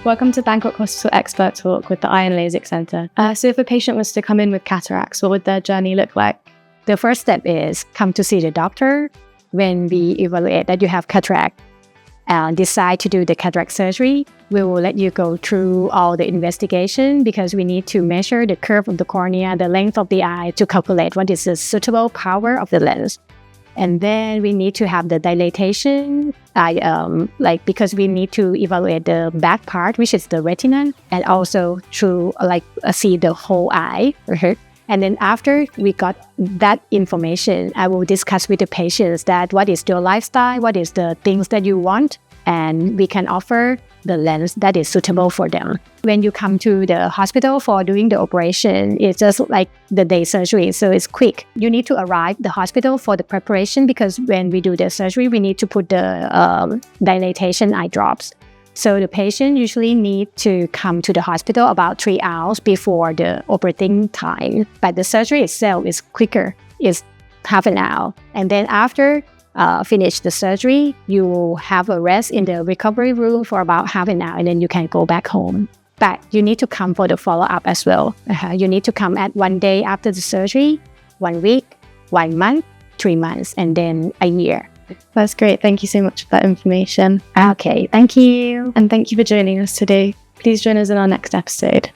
Welcome to Bangkok Hospital Expert Talk with the Eye and LASIK Center. So if a patient was to come in with cataracts, what would their journey look like? The first step is come to see the doctor. When we evaluate that you have cataract and decide to do the cataract surgery, we will let you go through all the investigation because we need to measure the curve of the cornea, the length of the eye to calculate what is the suitable power of the lens. And then we need to have the dilatation, because we need to evaluate the back part, which is the retina, and also to see the whole eye. And then after we got that information, I will discuss with the patients that what is your lifestyle, what is the things that you want, and we can offer the lens that is suitable for them. When you come to the hospital for doing the operation, it's just like the day surgery, so it's quick. You need to arrive the hospital for the preparation because when we do the surgery, we need to put the dilatation eye drops. So the patient usually need to come to the hospital about 3 hours before the operating time. But the surgery itself is quicker, it's half an hour. And then after finish the surgery, you will have a rest in the recovery room for about half an hour and then you can go back home. But you need to come for the follow-up as well. You need to come at 1 day after the surgery, 1 week, 1 month, 3 months, and then a year. That's great. Thank you so much for that information. Okay, thank you. And thank you for joining us today. Please join us in our next episode.